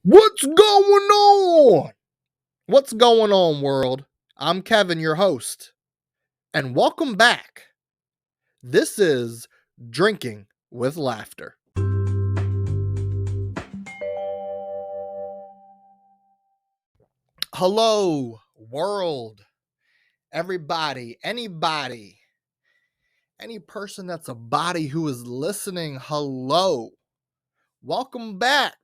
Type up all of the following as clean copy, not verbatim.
What's going on? What's going on, world? I'm Kevin, your host, and welcome back. This is Drinking with Laughter. Hello, world. Everybody, anybody, any person that's a body who is listening, hello. Welcome back.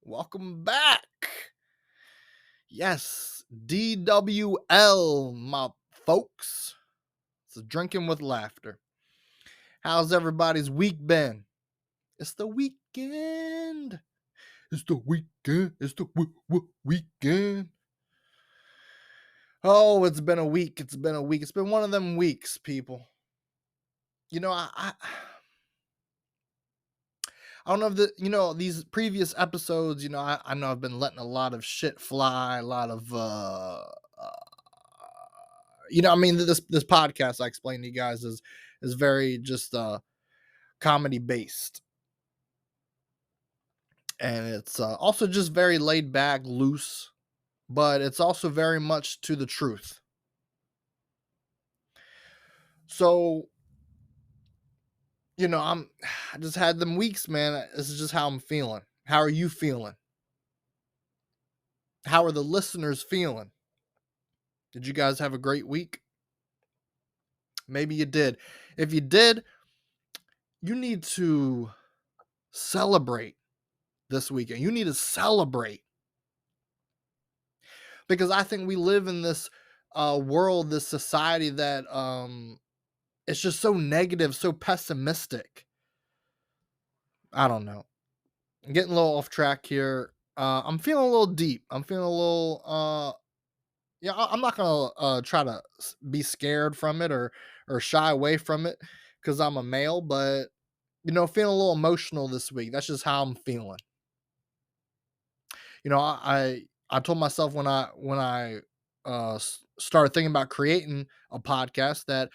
Welcome back. Yes, DWL, my folks. It's Drinking with Laughter. How's everybody's week been? It's the weekend. It's the weekend. It's the weekend. Oh, it's been a week. It's been a week. It's been one of them weeks, people. You know, I don't know if these previous episodes, I know I've been letting a lot of shit fly, a lot of this podcast I explained to you guys is very just comedy based. And it's also just very laid back, loose, but it's also very much to the truth. So, I just had them weeks, man. This is just how I'm feeling. How are you feeling? How are the listeners feeling? Did you guys have a great week? Maybe you did. If you did, you need to celebrate this weekend. You need to celebrate. Because I think we live in this world, this society that it's just so negative, so pessimistic. I don't know. I'm getting a little off track here. I'm feeling a little deep. I'm feeling a little I'm not gonna try to be scared from it or shy away from it because I'm a male, but feeling a little emotional this week. That's just how I'm feeling. I told myself when I started thinking about creating a podcast that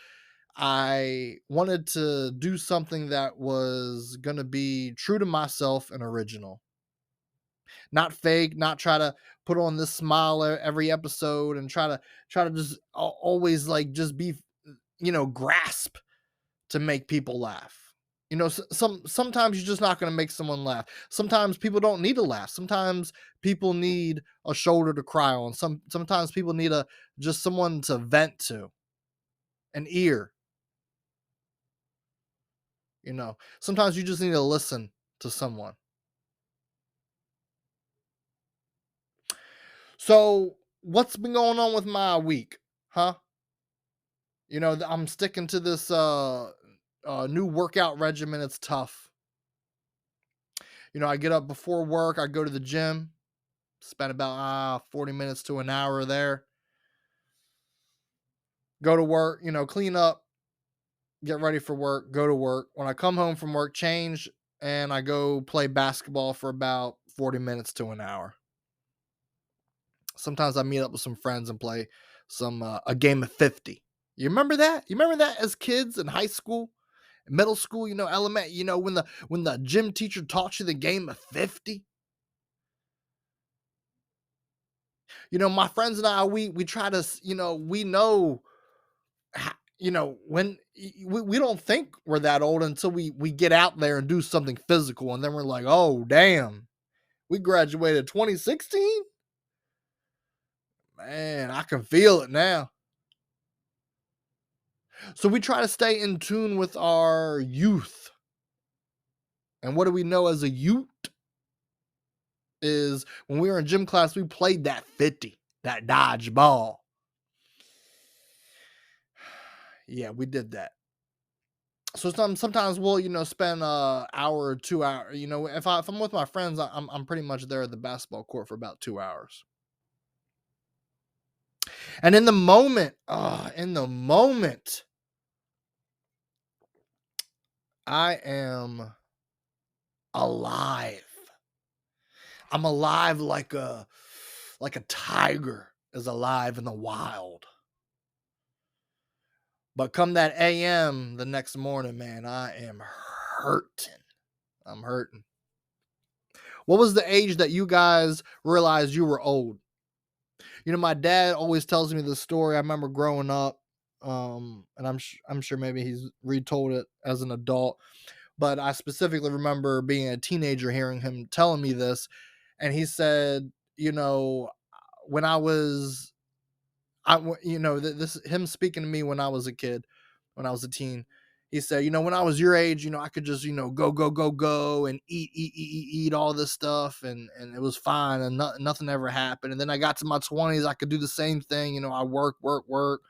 I wanted to do something that was going to be true to myself and original. Not fake, not try to put on this smile every episode and try to just always like just be grasp to make people laugh. Sometimes you're just not going to make someone laugh. Sometimes people don't need to laugh. Sometimes people need a shoulder to cry on. Sometimes people need just someone to vent to, an ear. Sometimes you just need to listen to someone. So, what's been going on with my week, huh? I'm sticking to this new workout regimen. It's tough. I get up before work. I go to the gym. Spend about 40 minutes to an hour there. Go to work. Clean up. Get ready for work. Go to work. When I come home from work, change, and I go play basketball for about 40 minutes to an hour. Sometimes I meet up with some friends and play a game of 50. You remember that? You remember that as kids in high school, middle school, elementary, when the gym teacher taught you the game of 50? My friends and I, we try to, we know, when we don't think we're that old until we get out there and do something physical. And then we're like, oh, damn, we graduated 2016. Man, I can feel it now. So we try to stay in tune with our youth. And what do we know as a youth? Is when we were in gym class, we played that 50, that dodgeball. Yeah, we did that. So sometimes we'll spend an hour or 2 hours. If I'm with my friends, I'm pretty much there at the basketball court for about 2 hours. And in the moment, I am alive. I'm alive like a tiger is alive in the wild. But come that AM the next morning, man, I am hurting. I'm hurting. What was the age that you guys realized you were old? My dad always tells me this story. I remember growing up, and I'm sure maybe he's retold it as an adult, but I specifically remember being a teenager hearing him telling me this, and he said, when I was this him speaking to me when I was a kid, when I was a teen. He said, when I was your age, I could just, go, go, go, go and eat all this stuff, and it was fine, and nothing ever happened. And then I got to my 20s, I could do the same thing. I work, work, work.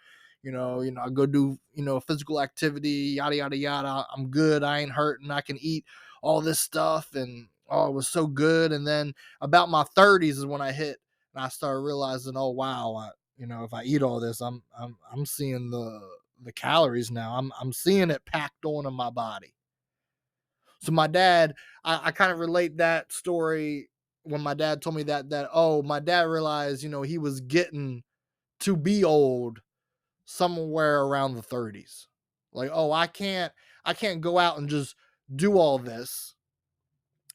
I go do, physical activity, yada, yada, yada. I'm good. I ain't hurting. I can eat all this stuff. And oh, it was so good. And then about my 30s is when I hit and I started realizing, oh wow, if I eat all this, I'm seeing the calories now. I'm seeing it packed on in my body. So my dad, I kind of relate that story when my dad told me that oh, my dad realized, he was getting to be old somewhere around the 30s. Like, oh, I can't go out and just do all this,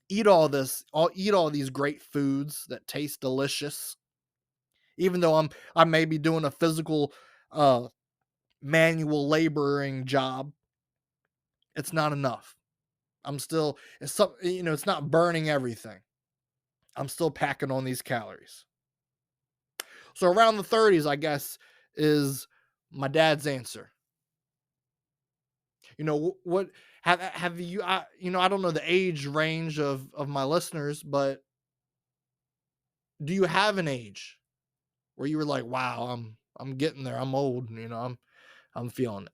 eat all these great foods that taste delicious, even though I may be doing a physical uh manual laboring job. It's not enough. It's not burning everything. I'm still packing on these calories. So around the 30s, I guess, is my dad's answer. What have you I don't know the age range of my listeners, but do you have an age where you were like, wow, I'm getting there. I'm old, I'm feeling it.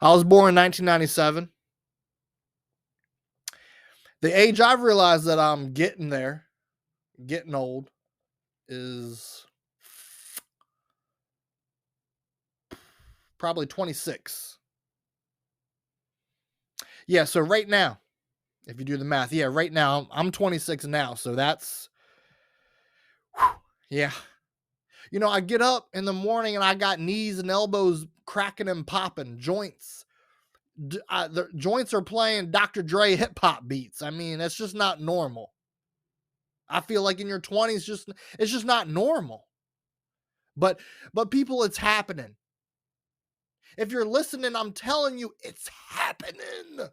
I was born in 1997. The age I've realized that I'm getting there, getting old, is probably 26. Yeah, so right now, if you do the math, yeah, right now I'm 26 now, so that's yeah. I get up in the morning and I got knees and elbows cracking and popping, joints. The joints are playing Dr. Dre hip hop beats. I mean, it's just not normal. I feel like in your 20s, it's just not normal. But people, it's happening. If you're listening, I'm telling you, it's happening.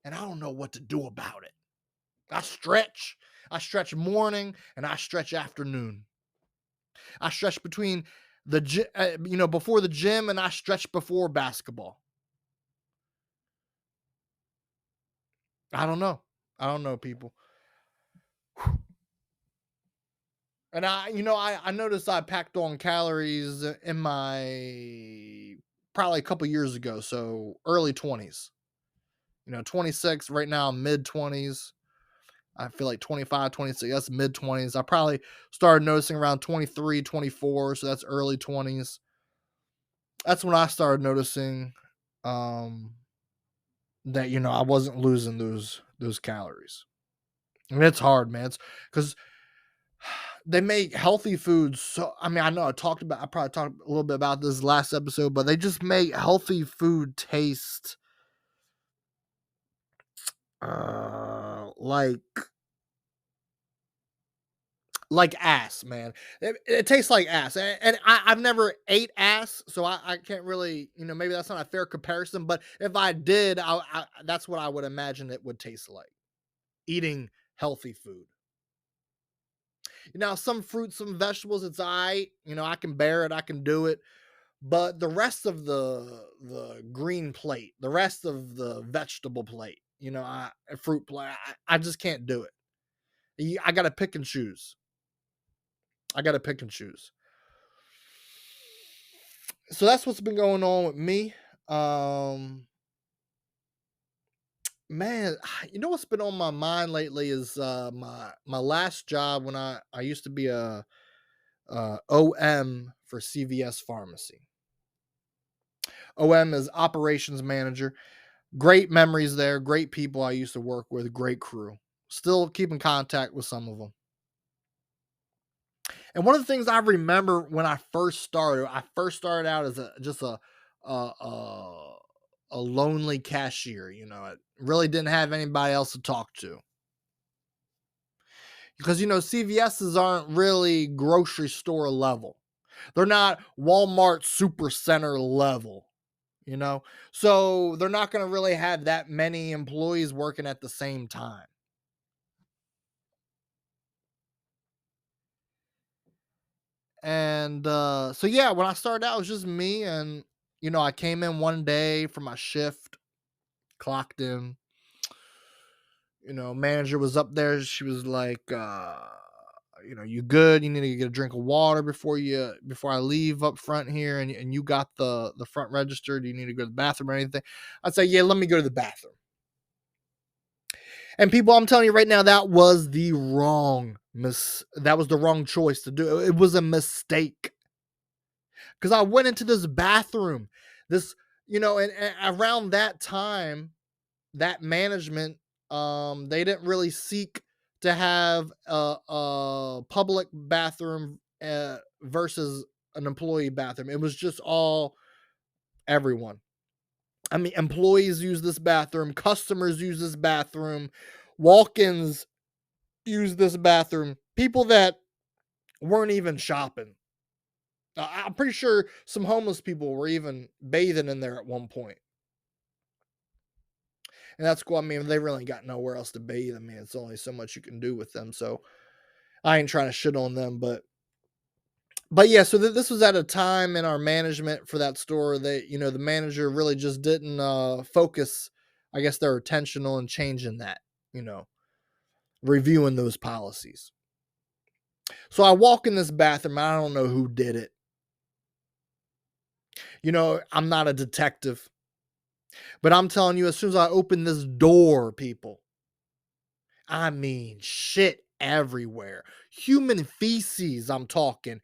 And I don't know what to do about it. I stretch. I stretch morning and I stretch afternoon. I stretch between before the gym, and I stretch before basketball. I don't know. I don't know, people. And I noticed I packed on calories in my probably a couple years ago, so early 20s. 26 right now, mid 20s. I feel like 25, 26, that's mid 20s. I probably started noticing around 23, 24, so that's early 20s. That's when I started noticing that I wasn't losing those calories. And it's hard, man. It's because they make healthy foods. So I mean, I know I probably talked a little bit about this last episode, but they just make healthy food taste like ass, man. It tastes like ass, and I've never ate ass, so I can't really, maybe that's not a fair comparison. But if I did, that's what I would imagine it would taste like, eating healthy food. Now, some fruits, some vegetables, it's I. I can bear it, I can do it. But the rest of the green plate, the rest of the vegetable plate, fruit plate, I just can't do it. I gotta pick and choose. I gotta pick and choose. So that's what's been going on with me. Um, man, what's been on my mind lately is my last job when I used to be a OM for CVS Pharmacy. OM is operations manager. Great memories there, great people I used to work with, great crew. Still keep in contact with some of them. And one of the things I remember when I first started out as a, a lonely cashier. I really didn't have anybody else to talk to. because CVS's aren't really grocery store level. They're not Walmart super center level, you know. So they're not going to really have that many employees working at the same time. And so yeah, when I started out, it was just me, and I came in one day for my shift, clocked in. Manager was up there. She was like, you good? You need to get a drink of water before I leave up front here, and you got the front register. Do you need to go to the bathroom or anything? I'd say, yeah, let me go to the bathroom. And people, I'm telling you right now, that was the wrong choice to do. It was a mistake. Because I went into this bathroom, this, and around that time, that management, they didn't really seek to have a public bathroom versus an employee bathroom. It was just all everyone. I mean, employees use this bathroom, customers use this bathroom, walk-ins use this bathroom, people that weren't even shopping. I'm pretty sure some homeless people were even bathing in there at one point. And that's cool. I mean, they really got nowhere else to bathe. I mean, it's only so much you can do with them. So I ain't trying to shit on them, but yeah. So this was at a time in our management for that store that the manager really just didn't focus, I guess, their attention on changing that. You know, reviewing those policies. So I walk in this bathroom. I don't know who did it. I'm not a detective, but I'm telling you, as soon as I open this door, people, I mean, shit everywhere. Human feces, I'm talking.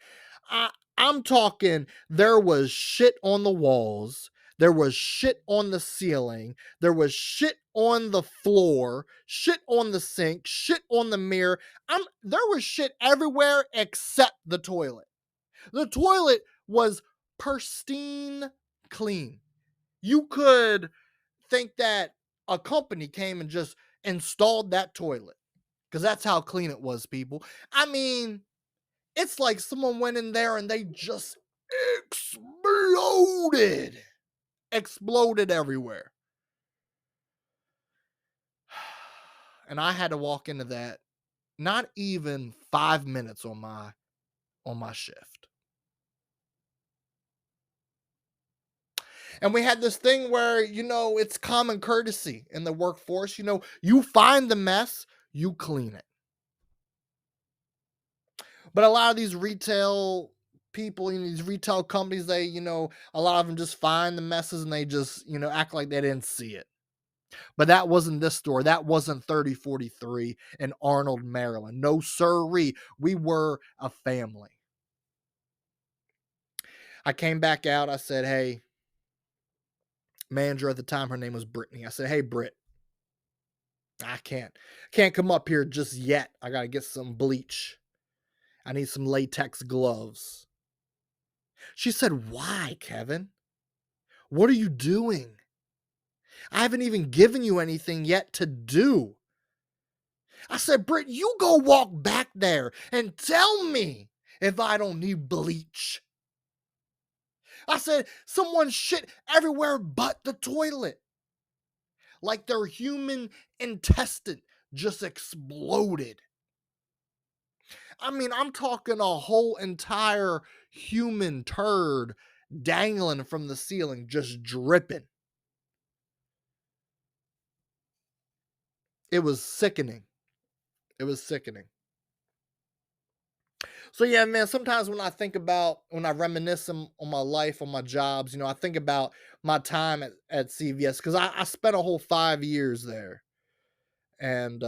I, I'm talking, there was shit on the walls. There was shit on the ceiling. There was shit on the floor, shit on the sink, shit on the mirror. There was shit everywhere except the toilet. The toilet was pristine clean. You could think that a company came and just installed that toilet because that's how clean it was, people. I mean, it's like someone went in there and they just exploded everywhere. And I had to walk into that not even 5 minutes on my shift. And we had this thing where, it's common courtesy in the workforce. You find the mess, you clean it. But a lot of these retail people, these retail companies, they, a lot of them just find the messes and they just, act like they didn't see it. But that wasn't this store. That wasn't 3043 in Arnold, Maryland. No, sirree. We were a family. I came back out. I said, hey, manager at the time, her name was Brittany. I said, hey, Britt, I can't come up here just yet. I got to get some bleach. I need some latex gloves. She said, why, Kevin? What are you doing? I haven't even given you anything yet to do. I said, Britt, you go walk back there and tell me if I don't need bleach. I said, someone shit everywhere but the toilet. Like their human intestine just exploded. I mean, I'm talking a whole entire human turd dangling from the ceiling, just dripping. It was sickening. It was sickening. So yeah, man, sometimes when I reminisce on my life, on my jobs, I think about my time at CVS because I spent a whole 5 years there. And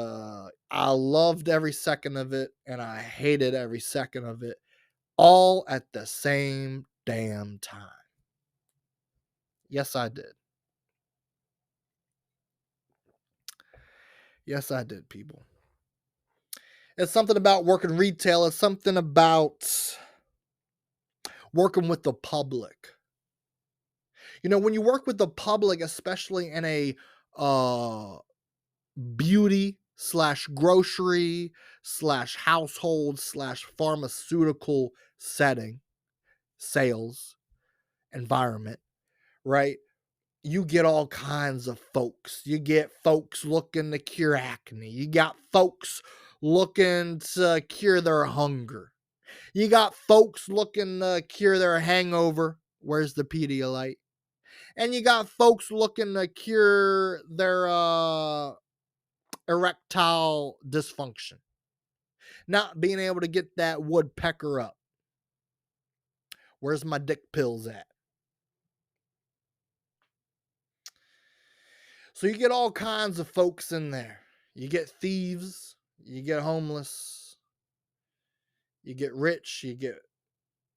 I loved every second of it and I hated every second of it all at the same damn time. Yes, I did. Yes, I did, people. It's something about working retail. It's something about working with the public. When you work with the public, especially in a beauty slash grocery slash household slash pharmaceutical setting, sales environment, right? You get all kinds of folks. You get folks looking to cure acne. You got folks looking to cure their hunger. You got folks looking to cure their hangover. Where's the Pedialyte? And you got folks looking to cure their erectile dysfunction, not being able to get that woodpecker up. Where's my dick pills at? So you get all kinds of folks in there. You get thieves, you get homeless, you get rich, you get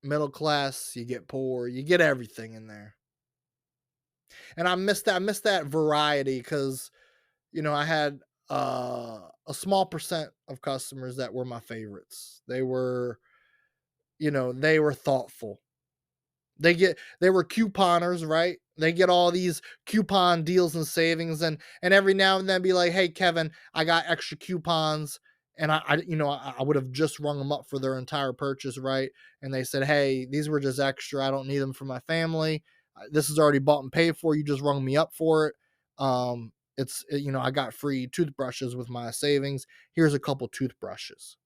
middle class, you get poor, you get everything in there. And I miss that. I miss that variety because I had a small percent of customers that were my favorites. They were thoughtful. They were couponers, right? They get all these coupon deals and savings, and every now and then be like, "Hey, Kevin, I got extra coupons." And I would have just rung them up for their entire purchase, right? And they said, "Hey, these were just extra. I don't need them for my family. This is already bought and paid for. You just rung me up for it. I got free toothbrushes with my savings. Here's a couple toothbrushes."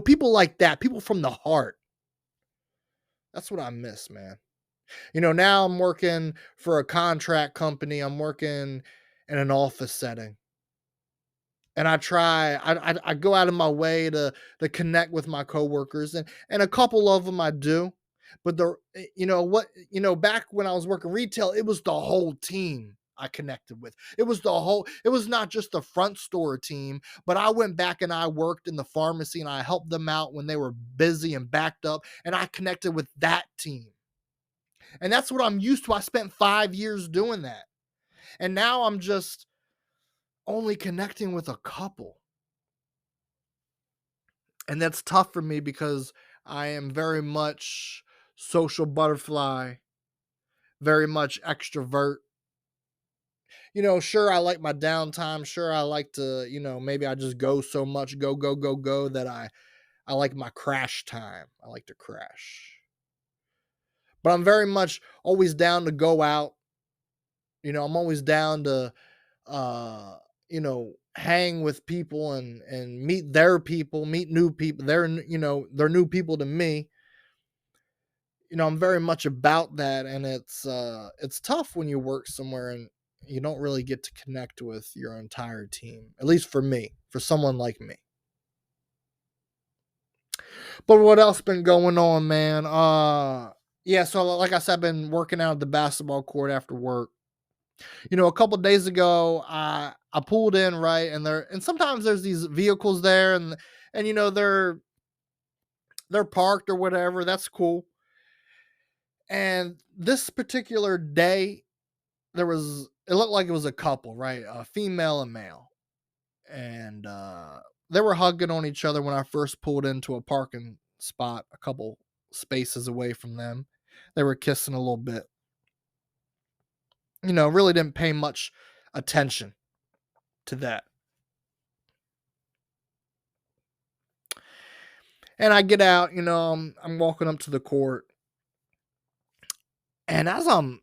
People like that, people from the heart. That's what I miss, man. Now I'm working for a contract company. I'm working in an office setting. And I go out of my way to connect with my coworkers, and a couple of them I do. But back when I was working retail, it was the whole team I connected with. It was not just the front store team, but I went back and I worked in the pharmacy and I helped them out when they were busy and backed up, and I connected with that team. And that's what I'm used to. I spent 5 years doing that. And now I'm just only connecting with a couple. And that's tough for me because I am very much social butterfly, very much extrovert. Sure, I like my downtime. Sure, I like to, maybe I just go so much, go, go, go, go, that I like my crash time. I like to crash. But I'm very much always down to go out. I'm always down to hang with people and meet their people, meet new people. They're new people to me. I'm very much about that, and it's tough when you work somewhere and you don't really get to connect with your entire team. At least for me, for someone like me. But what else been going on, man? Yeah, so like I said, I've been working out at the basketball court after work. A couple days ago, I pulled in, right, and sometimes there's these vehicles there, and they're parked or whatever. That's cool. And this particular day, it looked like it was a couple, right, a female and male, and they were hugging on each other when I first pulled into a parking spot a couple spaces away from them. They were kissing a little bit. Really didn't pay much attention to that. And I get out, I'm walking up to the court. And as I'm,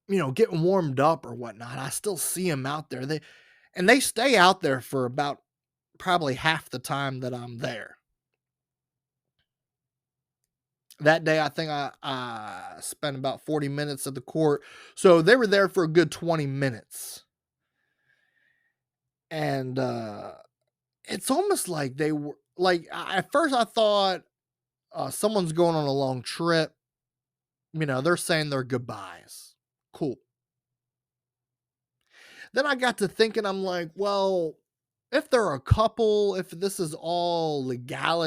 getting warmed up or whatnot, I still see them out there. They stay out there for about probably half the time that I'm there. That day, I think I spent about 40 minutes at the court. So they were there for a good 20 minutes. And it's almost like they were like, at first I thought someone's going on a long trip. They're saying their goodbyes. Cool. Then I got to thinking, I'm like, well, if they're a couple, if this is all legal,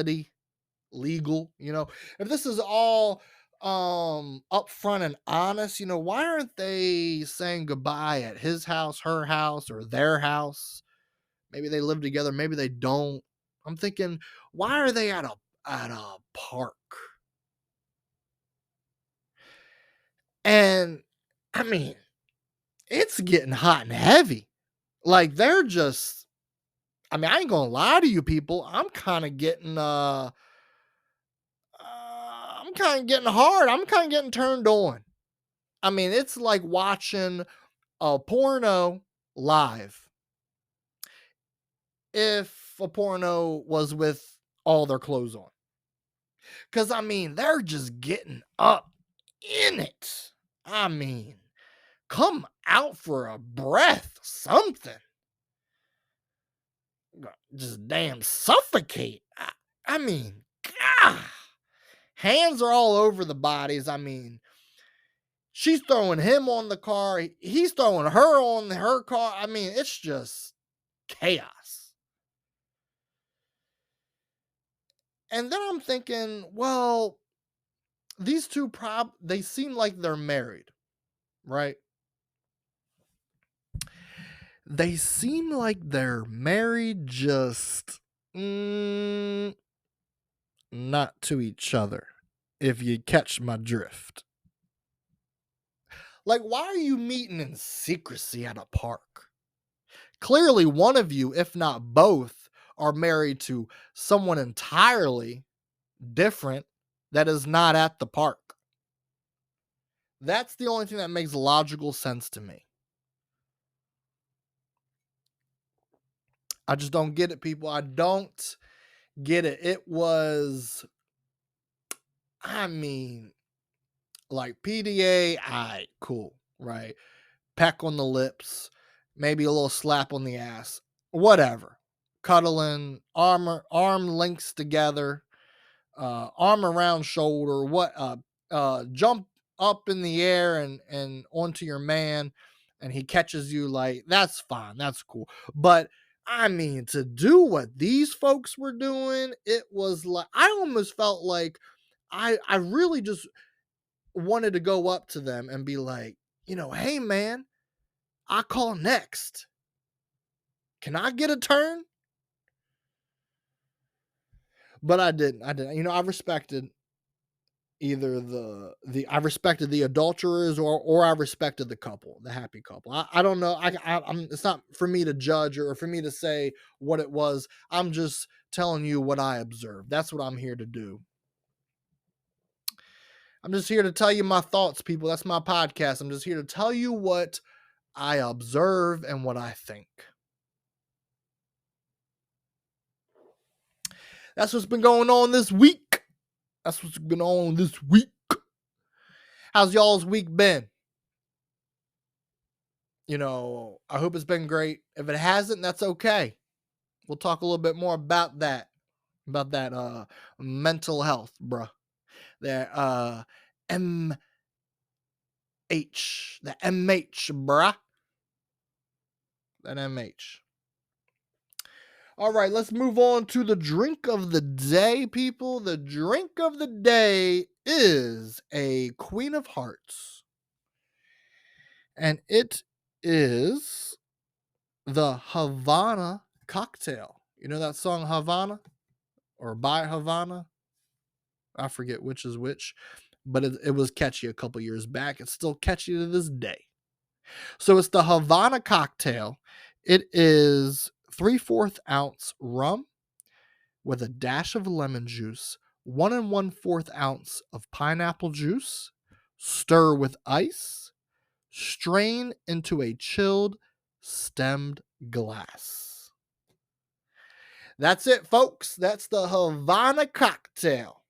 if this is all upfront and honest, why aren't they saying goodbye at his house, her house, or their house? Maybe they live together, maybe they don't. I'm thinking, why are they at a park? And I mean, it's getting hot and heavy. Like they're just I mean, I ain't gonna lie to you people. I'm kind of getting hard. I'm kind of getting turned on. I mean, it's like watching a porno live if a porno was with all their clothes on. Cause I mean, they're just getting up in it. I mean, come out for a breath, something. Just damn suffocate. I mean, God. Hands are all over the bodies. I mean, she's throwing him on the car. He's throwing her on her car. I mean, it's just chaos. And then I'm thinking, well, these two they seem like they're married, right? They seem like they're married, just not to each other, if you catch my drift. Like, why are you meeting in secrecy at a park? Clearly, one of you, if not both, are married to someone entirely different that is not at the park. That's the only thing that makes logical sense to me. I just don't get it, people. I don't get it. It was, I mean, like PDA, cool, right? Peck on the lips, maybe a little slap on the ass, whatever. Cuddling, arm links together, arm around shoulder, jump up in the air and onto your man, and he catches you, like that's fine, that's cool. But I mean, to do what these folks were doing, it was like I almost felt like I really just wanted to go up to them and be like, hey man, I call next. Can I get a turn? But I didn't. I didn't. I respected either I respected the adulterers, or I respected the couple, the happy couple. I don't know. I'm it's not for me to judge or for me to say what it was. I'm just telling you what I observed. That's what I'm here to do. I'm just here to tell you my thoughts, people. That's my podcast. I'm just here to tell you what I observe and what I think. That's what's been going on this week. That's what's been on this week. How's y'all's week been? I hope it's been great. If it hasn't, that's okay. We'll talk a little bit more about that. Mental health, bruh. That MH. The MH, bruh. That MH. All right, let's move on to the drink of the day, people. The drink of the day is a Queen of Hearts. And it is the Havana cocktail. You know that song Havana? Or by Havana? I forget which is which, but it was catchy a couple years back. It's still catchy to this day. So it's the Havana cocktail. It is 3/4 ounce rum with a dash of lemon juice, 1 1/4 ounce of pineapple juice, stir with ice, strain into a chilled stemmed glass. That's it, folks. That's the Havana cocktail.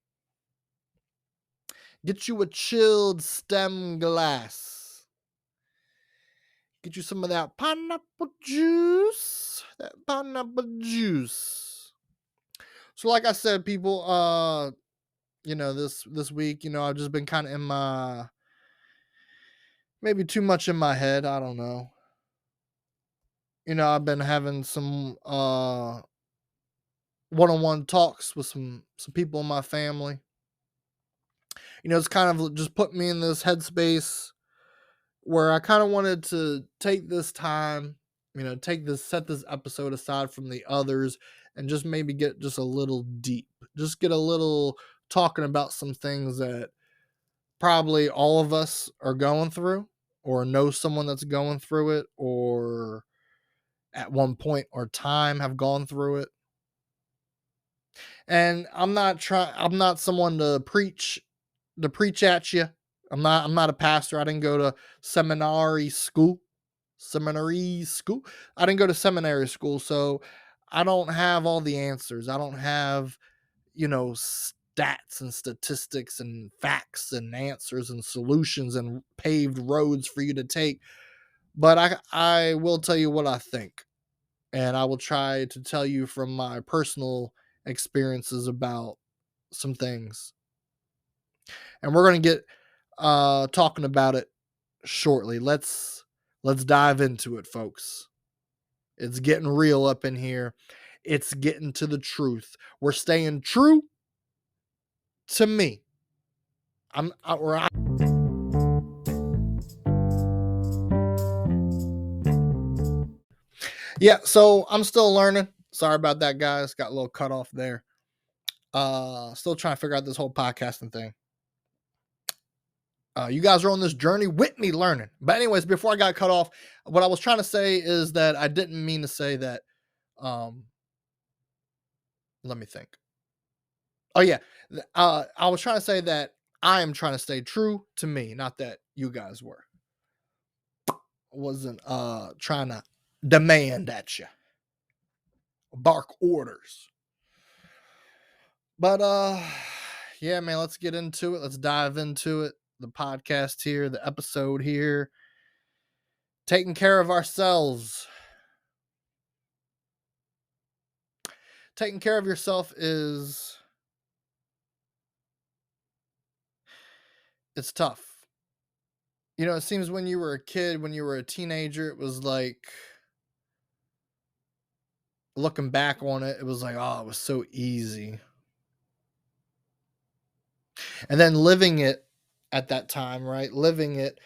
Get you a chilled stem glass. Get you some of that pineapple juice. So like I said, people, this week, I've just been kind of in maybe too much in my head. I don't know. I've been having some one-on-one talks with some people in my family. It's kind of just put me in this headspace where I kind of wanted to take this time, set this episode aside from the others and just maybe get just a little deep, just get a little talking about some things that probably all of us are going through or know someone that's going through it, or at one point or time have gone through it. And I'm not someone to preach at you. I'm not a pastor. I didn't go to seminary school. Seminary school. I didn't go to seminary school, so I don't have all the answers. I don't have, stats and statistics and facts and answers and solutions and paved roads for you to take. But I will tell you what I think, and I will try to tell you from my personal experiences about some things. And we're going to get talking about it shortly. Let's dive into it, folks. It's getting real up in here. It's getting to the truth. We're staying true to me. Or I Yeah, so I'm still learning. Sorry about that, guys. Got a little cut off there. Still trying to figure out this whole podcasting thing. You guys are on this journey with me learning. But anyways, before I got cut off, what I was trying to say is that I didn't mean to say that. Um, Let me think. Oh yeah, I was trying to say that I am trying to stay true to me, not that you guys were. Wasn't trying to demand at you, bark orders. But yeah, man, let's get into it. Let's dive into it. The podcast here, the episode here. Taking care of ourselves. Taking care of yourself it's tough. It seems when you were a kid, when you were a teenager, it was like looking back on it, it was like, oh, it was so easy. And then living it at that time, right? Living it,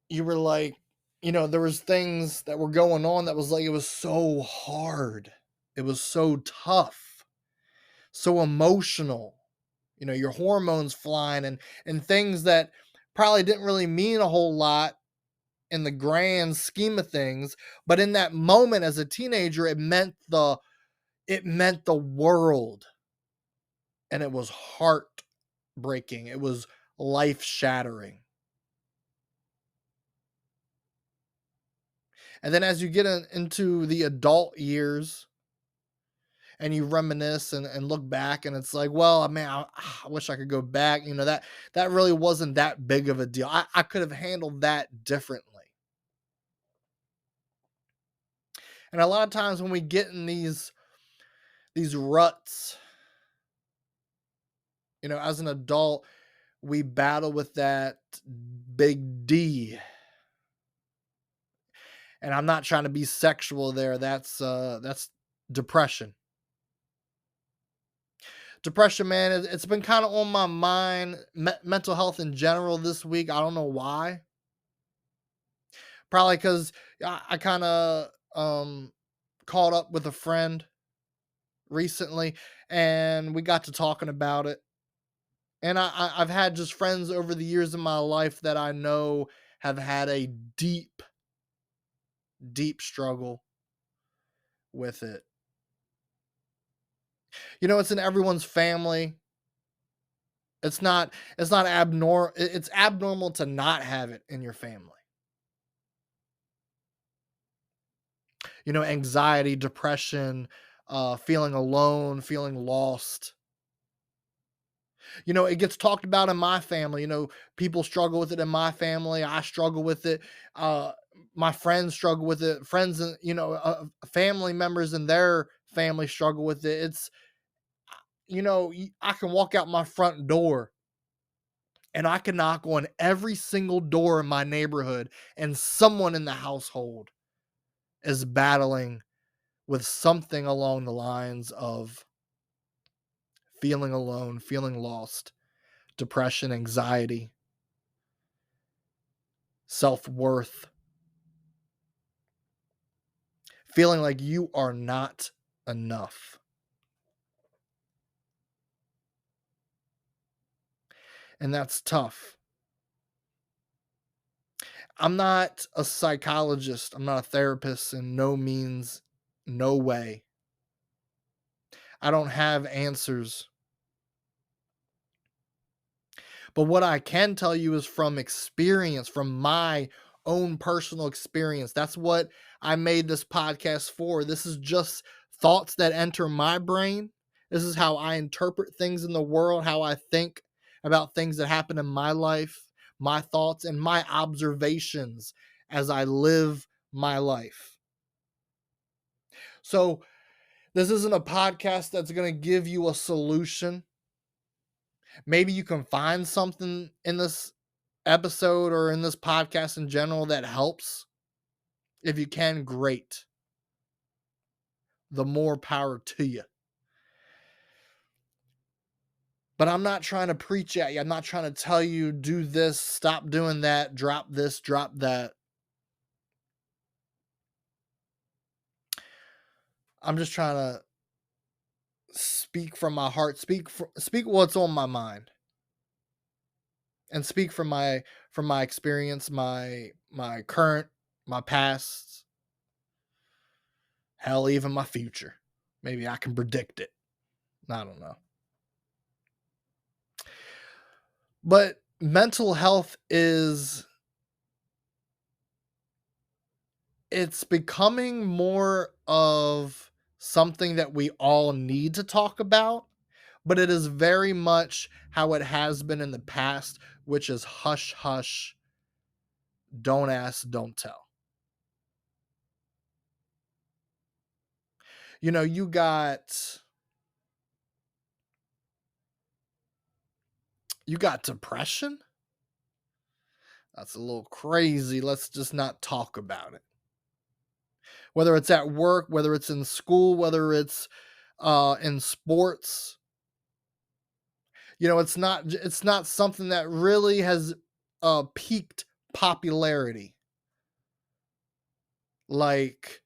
you were like, there was things that were going on that was like it was so hard. It was so tough, so emotional. Your hormones flying and things that probably didn't really mean a whole lot in the grand scheme of things, but in that moment as a teenager it meant the world, and it was heartbreaking. It was life shattering. And then as you get into the adult years and you reminisce and look back, and it's like, well, I mean, I wish I could go back. That really wasn't that big of a deal. I could have handled that differently. And a lot of times when we get in these ruts, as an adult, we battle with that big D. And I'm not trying to be sexual there. That's depression. Depression, man, it's been kind of on my mind. Mental health in general this week. I don't know why. Probably because I kind of caught up with a friend recently, and we got to talking about it. And I've had just friends over the years of my life that I know have had a deep, deep struggle with it. It's in everyone's family. It's not abnormal. It's abnormal to not have it in your family. Anxiety, depression, feeling alone, feeling lost. It gets talked about in my family. People struggle with it in my family. I struggle with it. Uh, my friends struggle with it. Friends and family members and their family struggle with it. I can walk out my front door and I can knock on every single door in my neighborhood, and someone in the household is battling with something along the lines of feeling alone, feeling lost, depression, anxiety, self worth, feeling like you are not enough. And that's tough. I'm not a psychologist. I'm not a therapist in no means, no way. I don't have answers. But what I can tell you is from experience, from my own personal experience. That's what I made this podcast for. This is just thoughts that enter my brain. This is how I interpret things in the world, how I think about things that happen in my life, my thoughts, and my observations as I live my life. So, this isn't a podcast that's going to give you a solution. Maybe you can find something in this episode or in this podcast in general that helps. If you can, great. The more power to you. But I'm not trying to preach at you. I'm not trying to tell you do this, stop doing that, drop this, drop that. I'm just trying to speak from my heart, speak what's on my mind, and speak from my experience, my current, my past, hell, even my future. Maybe I can predict it. I don't know. But mental health is it's becoming more of something that we all need to talk about, but it is very much how it has been in the past, which is hush hush, don't ask, don't tell. You know, you got depression? That's a little crazy. Let's just not talk about it. Whether it's at work, whether it's in school, whether it's in sports, you know, it's not something that really has peaked popularity. Like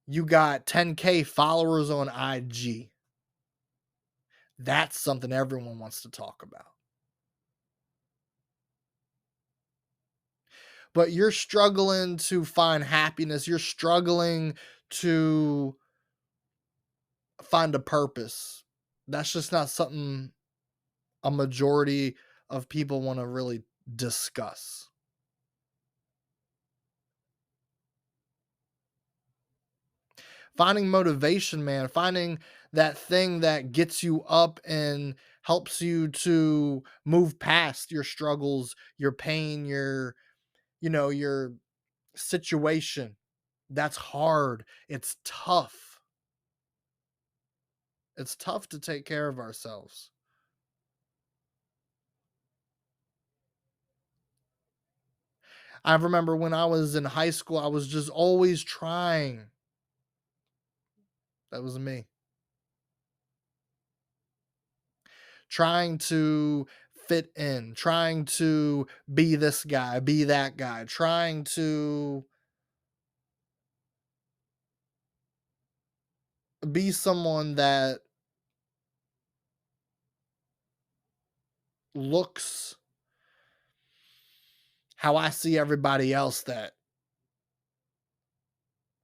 you got 10K followers on IG. That's something everyone wants to talk about. But you're struggling to find happiness, you're struggling to find a purpose. That's just not something a majority of people want to really discuss. Finding motivation, man, finding that thing that gets you up and helps you to move past your struggles, your pain, your situation. That's hard. It's tough. It's tough to take care of ourselves. I remember when I was in high school, I was just always trying. That was me. Trying to fit in, trying to be this guy, be that guy, trying to be someone that looks how I see everybody else that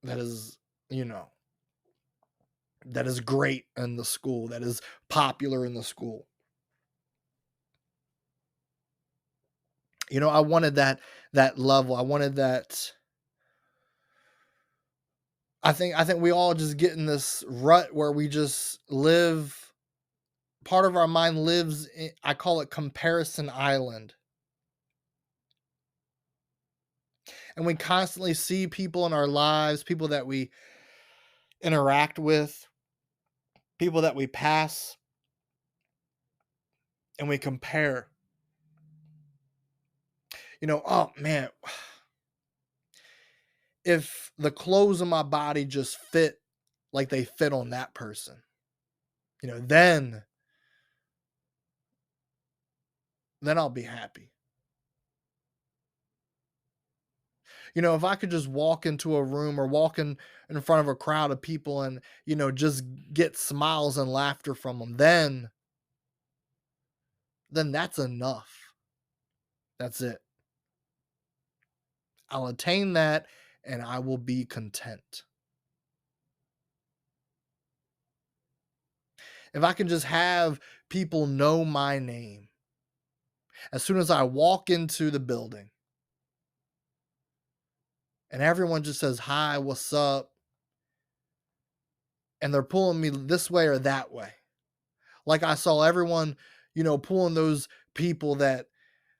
is, you know, that is great in the school, that is popular in the school. You know, I wanted that level. I wanted that. I think we all just get in this rut where we just live. Part of our mind lives in, I call it comparison island. And we constantly see people in our lives, people that we interact with, people that we pass, and we compare. You know, oh man, if the clothes on my body just fit like they fit on that person, you know, then I'll be happy. You know, if I could just walk into a room or walk in front of a crowd of people and, you know, just get smiles and laughter from them, then that's enough. That's it. I'll attain that and I will be content. If I can just have people know my name as soon as I walk into the building and everyone just says, "Hi, what's up?" and they're pulling me this way or that way. Like I saw everyone, pulling those people that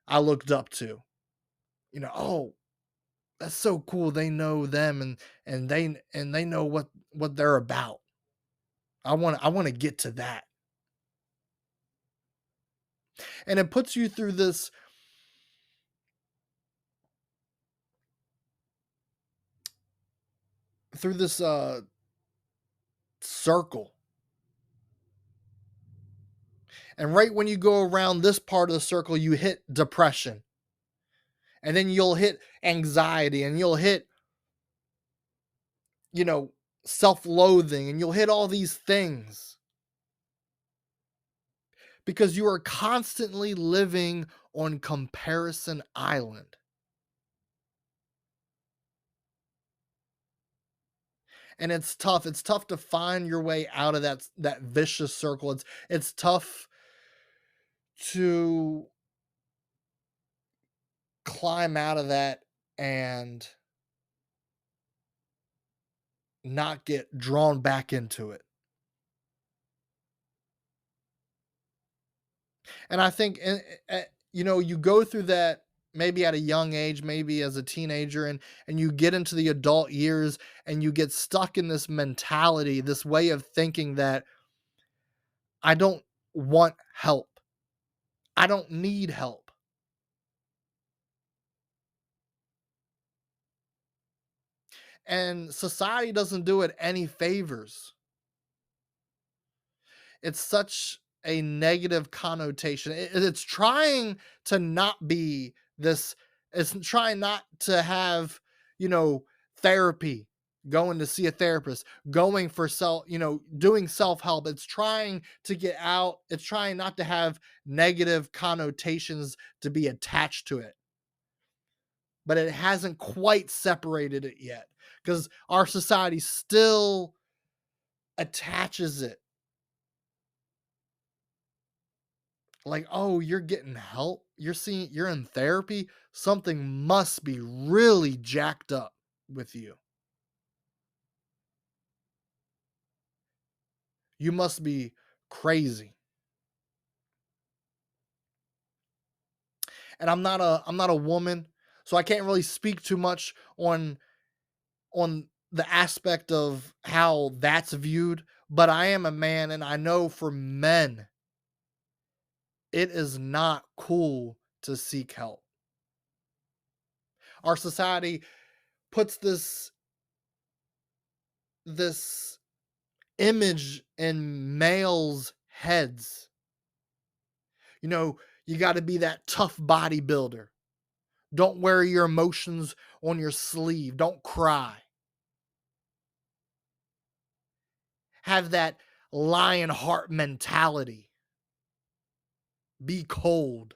I looked up to. Oh, that's so cool. They know them and they know what they're about. I want to get to that. And it puts you through this circle. And right when you go around this part of the circle, you hit depression. And then you'll hit anxiety and you'll hit, you know, self-loathing and you'll hit all these things because you are constantly living on comparison island. And it's tough. It's tough to find your way out of that vicious circle. It's tough to climb out of that and not get drawn back into it. And I think, you go through that maybe at a young age, maybe as a teenager, and you get into the adult years and you get stuck in this mentality, this way of thinking that I don't want help. I don't need help. And society doesn't do it any favors. It's such a negative connotation. It's trying to not be this, it's trying not to have, you know, therapy, going to see a therapist, going for doing self-help. It's trying to get out, it's trying not to have negative connotations to be attached to it. But it hasn't quite separated it yet because our society still attaches it. Like, "Oh, you're getting help? You're in therapy? Something must be really jacked up with you. You must be crazy." And I'm not a woman, so I can't really speak too much on the aspect of how that's viewed, but I am a man and I know for men, it is not cool to seek help. Our society puts this image in males' heads. You know, you got to be that tough bodybuilder. Don't wear your emotions on your sleeve. Don't cry. Have that lion heart mentality. Be cold.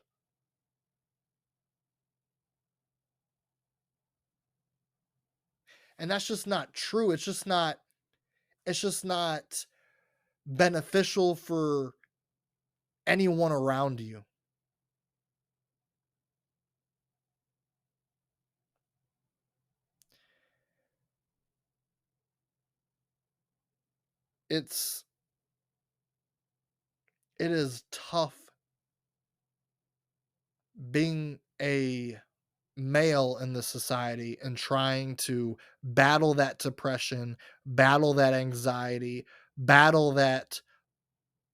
And that's just not true. It's just not beneficial for anyone around you. It's it is tough being a male in the society and trying to battle that depression, battle that anxiety, battle that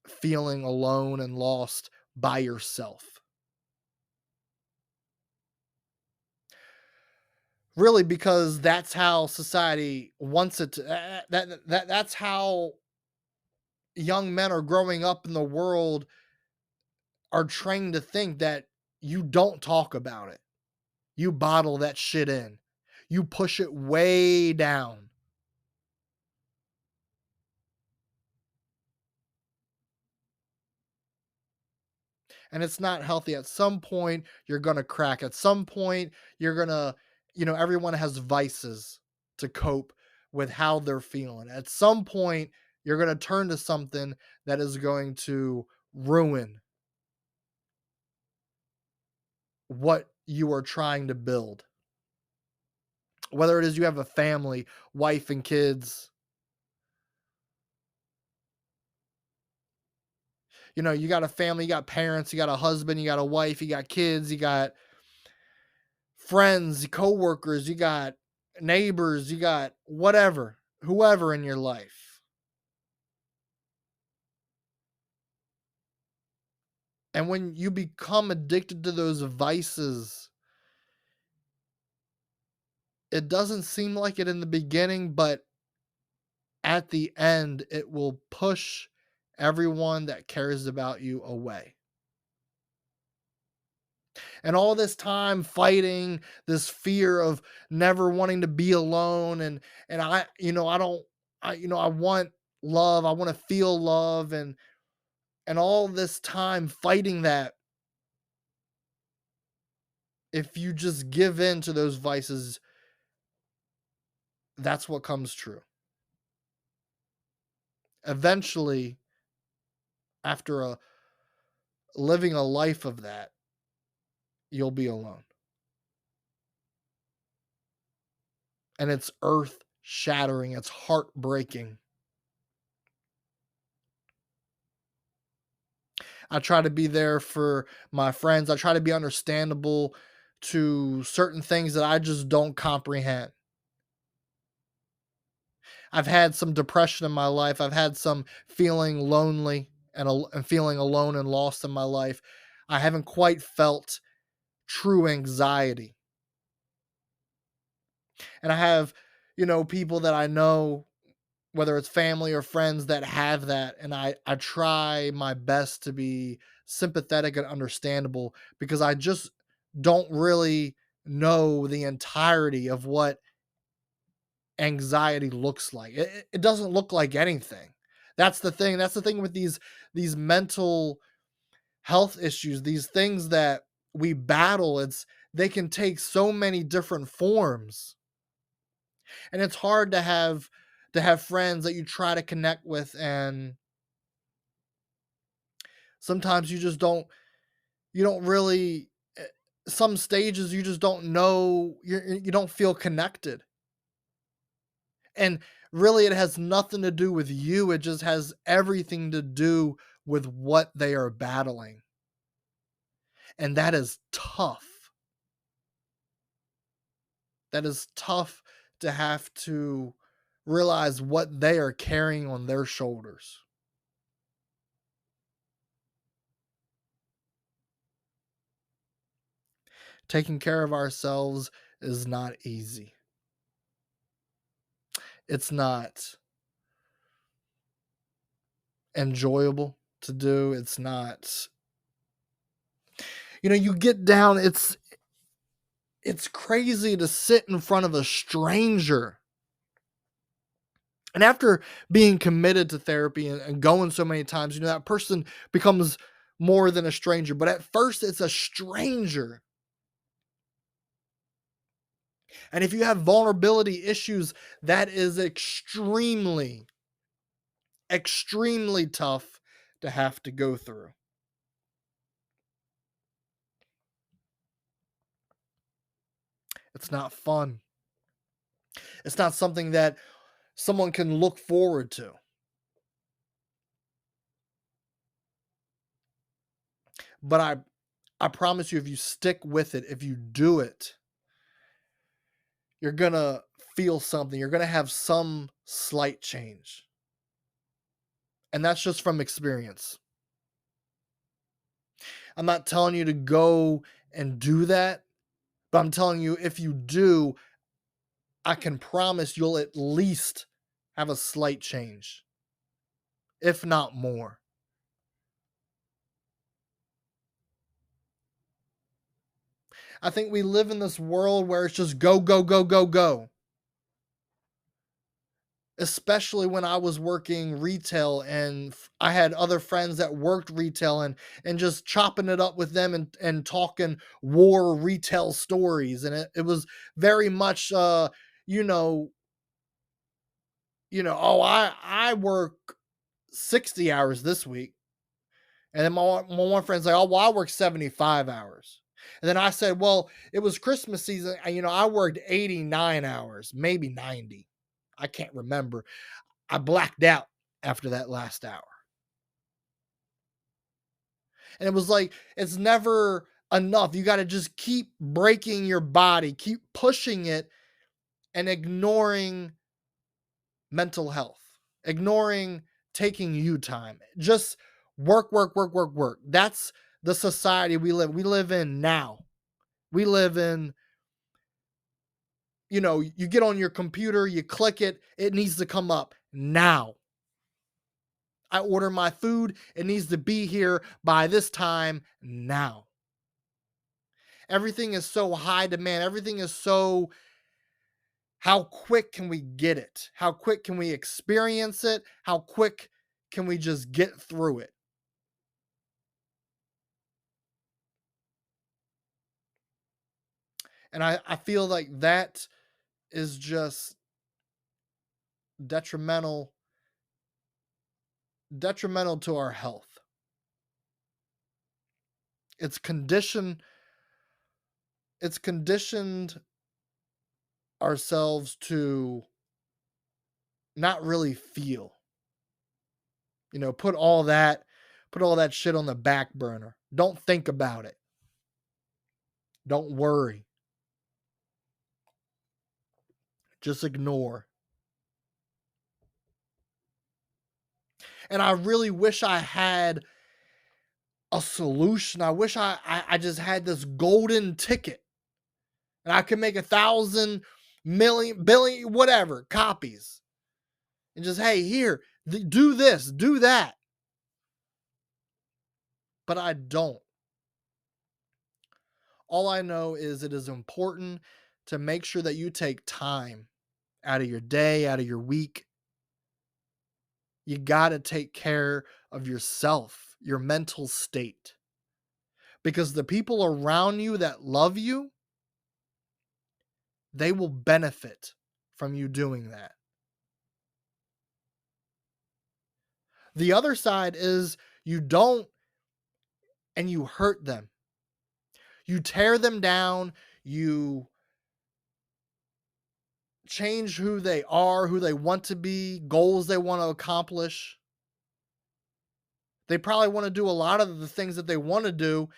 feeling alone and lost by yourself. Really, because that's how society wants it to. That's how young men are growing up in the world, are trained to think that you don't talk about it. You bottle that shit in. You push it way down. And it's not healthy. At some point, you're going to crack. At some point, you're going to, everyone has vices to cope with how they're feeling. At some point, you're going to turn to something that is going to ruin what you are trying to build. Whether it is you have a family, wife and kids, you got a family, you got parents, you got a husband, you got a wife, you got kids, you got friends, coworkers, you got neighbors, you got whatever, whoever in your life. And when you become addicted to those vices, it doesn't seem like it in the beginning, but at the end, it will push everyone that cares about you away. And all this time fighting this fear of never wanting to be alone, and I don't I want love, I want to feel love, and all this time fighting that, if you just give in to those vices, that's what comes true. Eventually, after a living a life of that, you'll be alone. And it's earth shattering, it's heartbreaking. I try to be there for my friends. I try to be understandable to certain things that I just don't comprehend. I've had some depression in my life. I've had some feeling lonely and feeling alone and lost in my life. I haven't quite felt true anxiety. And I have, people that I know, whether it's family or friends, that have that, and I try my best to be sympathetic and understandable, because I just don't really know the entirety of what anxiety looks like. It doesn't look like anything. That's the thing with these mental health issues, these things that we battle. They can take so many different forms, and it's hard to have friends that you try to connect with, and sometimes you don't really, some stages you just don't know, you don't feel connected. And really, it has nothing to do with you, it just has everything to do with what they are battling, and that is tough. That is tough, to have to realize what they are carrying on their shoulders. Taking care of ourselves is not easy. It's not enjoyable to do. It's not, you get down, it's crazy to sit in front of a stranger. And after being committed to therapy and going so many times, that person becomes more than a stranger. But at first, it's a stranger. And if you have vulnerability issues, that is extremely, extremely tough to have to go through. It's not fun. It's not something that someone can look forward to. But I promise you, if you stick with it, if you do it, you're gonna feel something. You're gonna have some slight change. And that's just from experience. I'm not telling you to go and do that, but I'm telling you, if you do, I can promise you'll at least have a slight change, if not more. I think we live in this world where it's just go, go, go, go, go. especially when I was working retail and I had other friends that worked retail, and just chopping it up with them and talking war retail stories. And it was very much you know, oh, I work 60 hours this week. And then my one friend's like, oh, well, I work 75 hours. And then I said, well, it was Christmas season. And, I worked 89 hours, maybe 90. I can't remember. I blacked out after that last hour. And it was like, it's never enough. You got to just keep breaking your body, keep pushing it, and ignoring mental health, ignoring taking you time. Just work, work, work, work, work. That's the society we live in now. We live in, you get on your computer, you click it, it needs to come up now. I order my food, it needs to be here by this time now. Everything is so high demand. Everything is so, how quick can we get it? How quick can we experience it? How quick can we just get through it? And I feel like that is just detrimental detrimental to our health. It's conditioned it's conditioned ourselves to not really feel. Put all that shit on the back burner. Don't think about it. Don't worry. Just ignore. And I really wish I had a solution. I wish I just had this golden ticket and I could make 1,000 million billion whatever copies and just, hey, here, do this, do that. But I don't. All I know is it is important to make sure that you take time out of your day, out of your week. You got to take care of yourself, your mental state, because the people around you that love you, they will benefit from you doing that. The other side is you don't, and you hurt them. You tear them down, you change who they are, who they want to be, goals they want to accomplish. They probably want to do a lot of the things that they want to do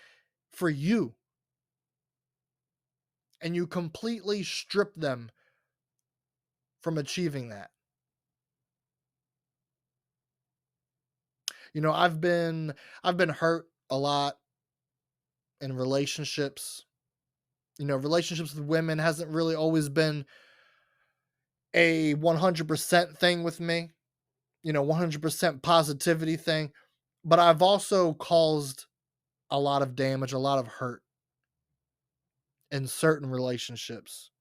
for you, and you completely strip them from achieving that. I've been hurt a lot in relationships. Relationships with women hasn't really always been a 100% thing with me, 100% positivity thing, but I've also caused a lot of damage, a lot of hurt in certain relationships.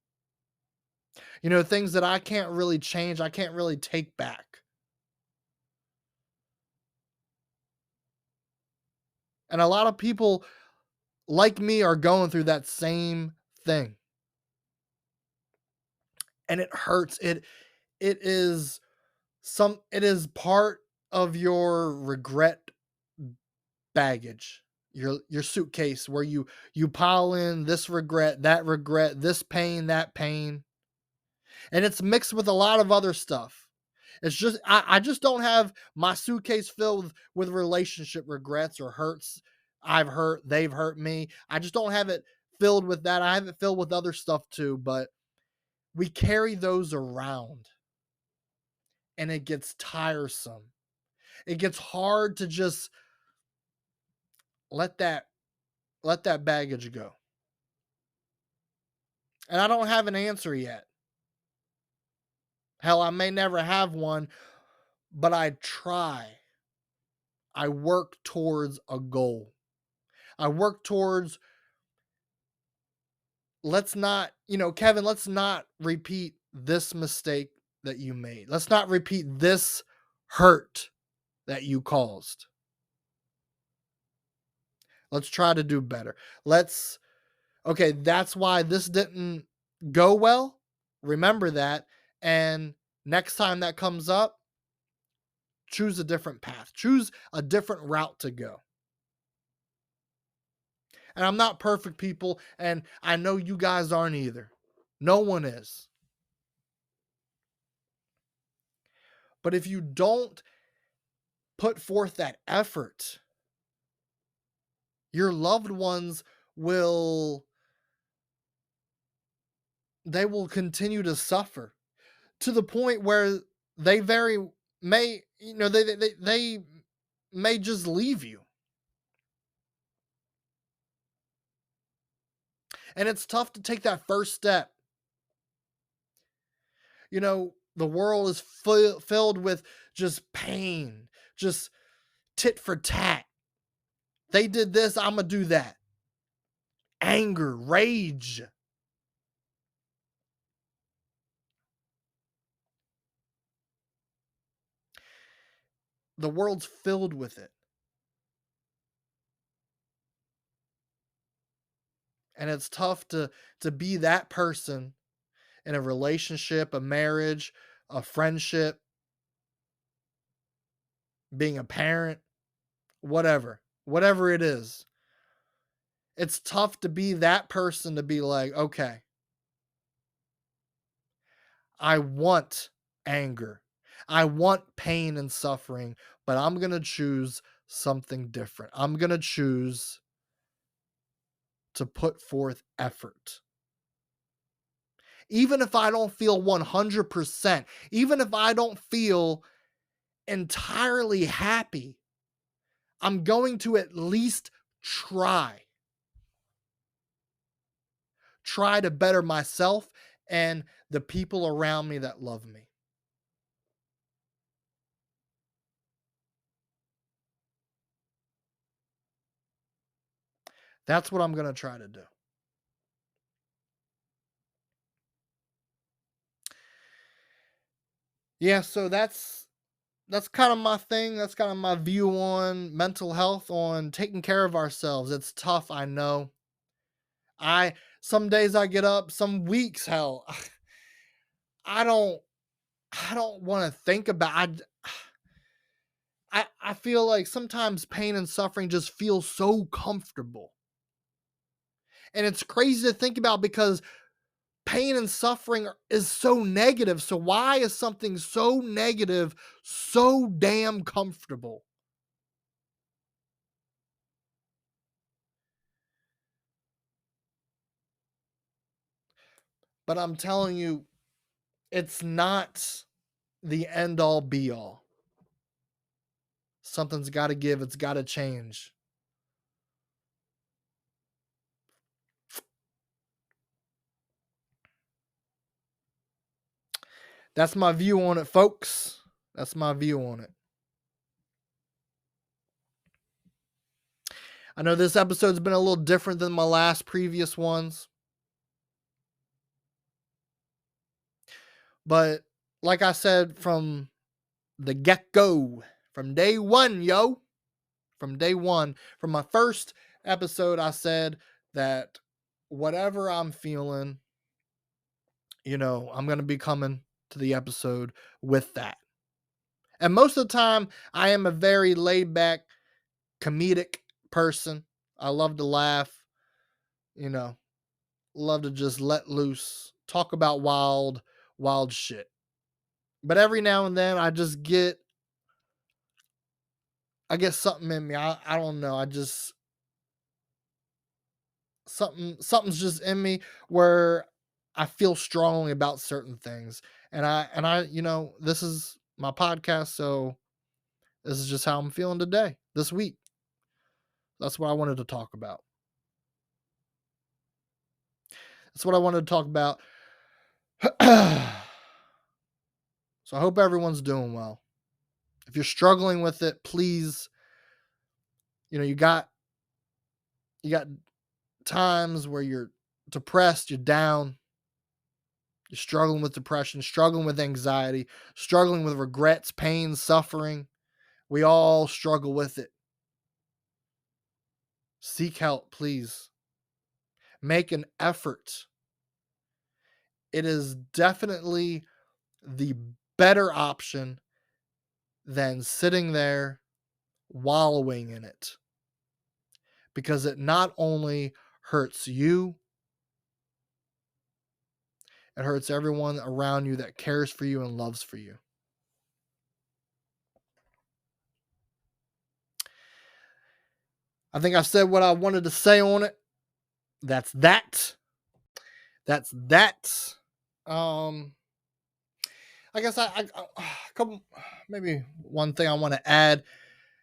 Things that I can't really change, I can't really take back. And a lot of people like me are going through that same thing. And it hurts. It is part of your regret baggage. Your suitcase where you pile in this regret, this pain, that pain. And it's mixed with a lot of other stuff. It's just I just don't have my suitcase filled with relationship regrets or hurts I've hurt, they've hurt me. I just don't have it filled with that. I have it filled with other stuff too, but we carry those around and it gets tiresome. It gets hard to just let that let that baggage go. And I don't have an answer yet. Hell, I may never have one, but I try. I work towards a goal. I work towards, let's not, Kevin, let's not repeat this mistake that you made. Let's not repeat this hurt that you caused. Let's try to do better. Let's Okay, that's why this didn't go well. Remember that. And next time that comes up, choose a different path. Choose a different route to go. And I'm not perfect, people, and I know you guys aren't either. No one is. But if you don't put forth that effort, your loved ones will they will continue to suffer to the point where they very may, they may just leave you. And it's tough to take that first step. The world is filled with just pain, just tit for tat. They did this, I'm going to do that. Anger, rage. The world's filled with it. And it's tough to be that person in a relationship, a marriage, a friendship, being a parent, whatever it is. It's tough to be that person to be like, okay, I want anger. I want pain and suffering, but I'm going to choose something different. I'm going to choose to put forth effort. Even if I don't feel 100%, even if I don't feel entirely happy, I'm going to at least try. Try to better myself and the people around me that love me. That's what I'm going to try to do. Yeah, so that's kind of my thing. That's kind of my view on mental health, on taking care of ourselves. It's tough, I know. I Some days I get up, some weeks, hell, I don't I don't want to think about I feel like sometimes pain and suffering just feels so comfortable. And it's crazy to think about because pain and suffering is so negative. So why is something so negative so damn comfortable? But I'm telling you, it's not the end all be all. Something's got to give, it's got to change. That's my view on it, folks. That's my view on it. I know this episode's been a little different than my last previous ones, but like I said from the get go, from day one, from day one, from my first episode, I said that whatever I'm feeling, I'm going to be coming to the episode with that. And most of the time, I am a very laid back, comedic person. I love to laugh, you know, love to just let loose, talk about wild shit. But every now and then I get something in me. I don't know. I just something's just in me where I feel strongly about certain things. And I, this is my podcast, so this is just how I'm feeling today, this week. That's what I wanted to talk about. That's what I wanted to talk about. So I hope everyone's doing well. If you're struggling with it, please, you got times where you're depressed, you're down. You're struggling with depression, struggling with anxiety, struggling with regrets, pain, suffering. We all struggle with it. Seek help, please. Make an effort. It is definitely the better option than sitting there wallowing in it, because it not only hurts you, it hurts everyone around you that cares for you and loves for you. I think I've said what I wanted to say on it. That's that. That's that. Um, I guess a couple, maybe one thing I want to add.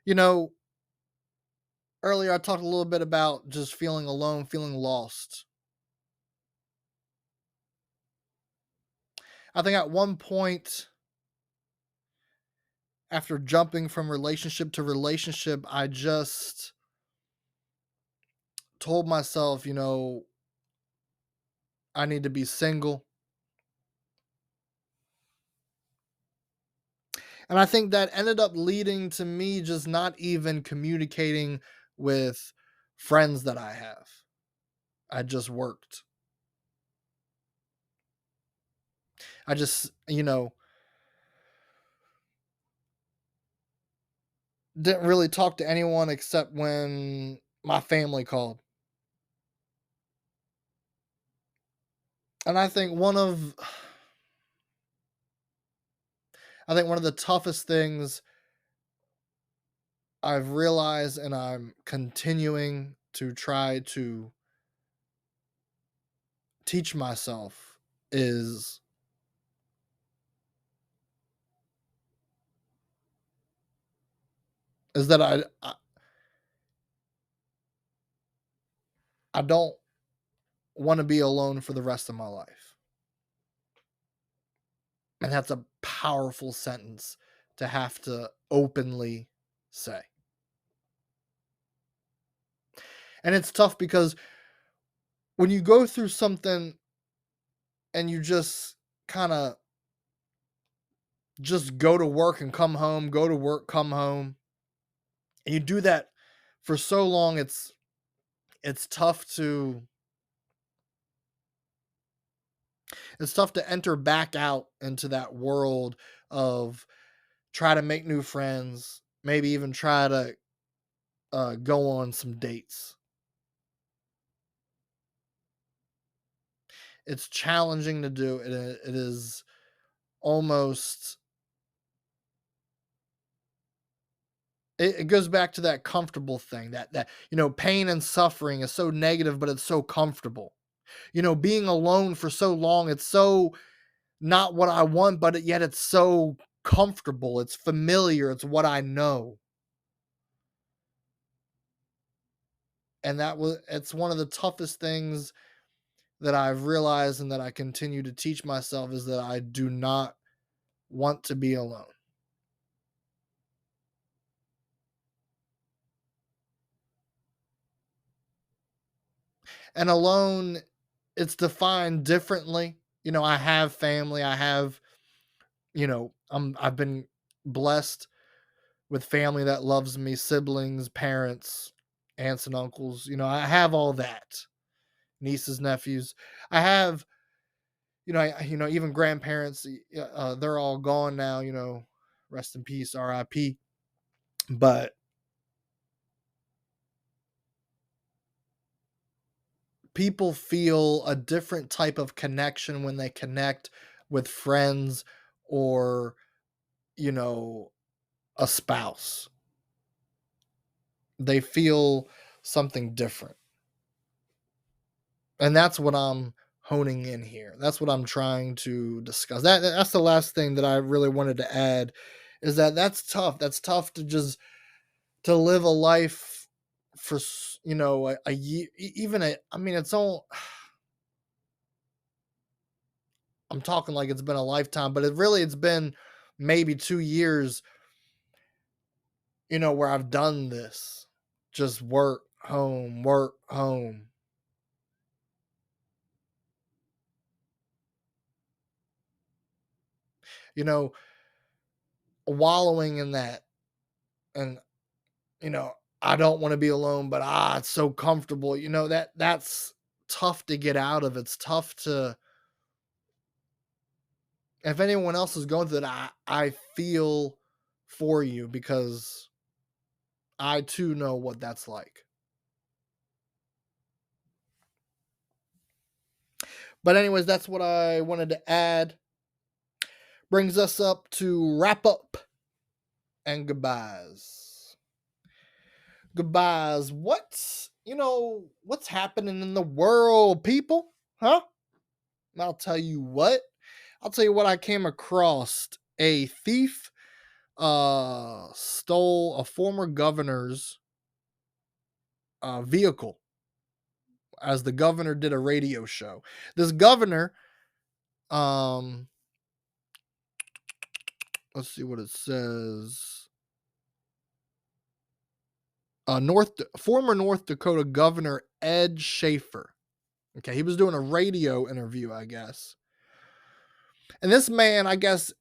You know, earlier I talked a little bit about just feeling alone, feeling lost. I think at one point, after jumping from relationship to relationship, I just told myself, I need to be single. And I think that ended up leading to me just not even communicating with friends that I have. I just worked. I just, didn't really talk to anyone except when my family called. And I think one of the toughest things I've realized, and I'm continuing to try to teach myself, is that I don't want to be alone for the rest of my life. And that's a powerful sentence to have to openly say. And it's tough because when you go through something and you just kind of just go to work and come home, go to work, come home, and you do that for so long, it's tough to it's tough to enter back out into that world of try to make new friends, maybe even try to go on some dates. It's challenging to do. It is almost it goes back to that comfortable thing, that pain and suffering is so negative, but it's so comfortable. Being alone for so long, it's so not what I want, but yet it's so comfortable, it's familiar, it's what I know. And it's one of the toughest things that I've realized and that I continue to teach myself, is that I do not want to be alone. And alone, it's defined differently. I have family, I've been blessed with family that loves me, siblings, parents, aunts and uncles. I have all that. Nieces, nephews. I have, even grandparents. They're all gone now. Rest in peace, R.I.P. But people feel a different type of connection when they connect with friends or, you know, a spouse. They feel something different. And that's what I'm honing in here. That's what I'm trying to discuss. That's the last thing that I really wanted to add, is that that's tough. That's tough to just to live a life for a year, even a. I mean, it's all. I'm talking like it's been a lifetime, but it's been maybe 2 years. Where I've done this, just work, home, work, home. you know, wallowing in that. And, you know, I don't want to be alone, but it's so comfortable. That's tough to get out of. It's tough to, if anyone else is going through that, I feel for you because I too know what that's like. But anyways, that's what I wanted to add. Brings us up to wrap up and goodbyes. Goodbyes. What's happening in the world, people? Huh? I'll tell you what. I'll tell you what I came across. A thief stole a former governor's vehicle as the governor did a radio show. This governor, um, let's see what it says. Former North Dakota Governor Ed Schaefer. Okay, he was doing a radio interview, I guess. And this man, I guess,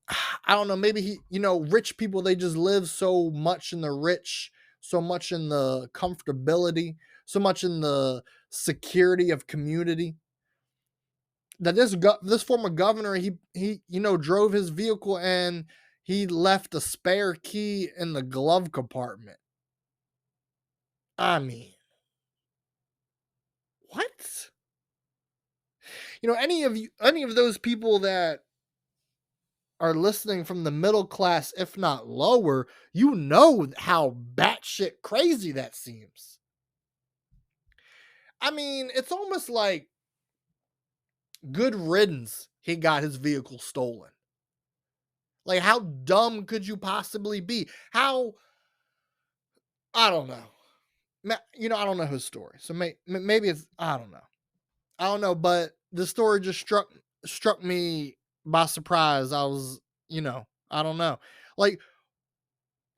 I don't know, maybe rich people, they just live so much in the rich, so much in the comfortability, so much in the security of community that this former governor, he drove his vehicle and he left a spare key in the glove compartment. I mean, what? Any of those people that are listening from the middle class, if not lower, how batshit crazy that seems. I mean, it's almost like good riddance. He got his vehicle stolen. Like, how dumb could you possibly be? I don't know. I don't know his story, so maybe it's, I don't know, but the story just struck me by surprise. I was, I don't know, like,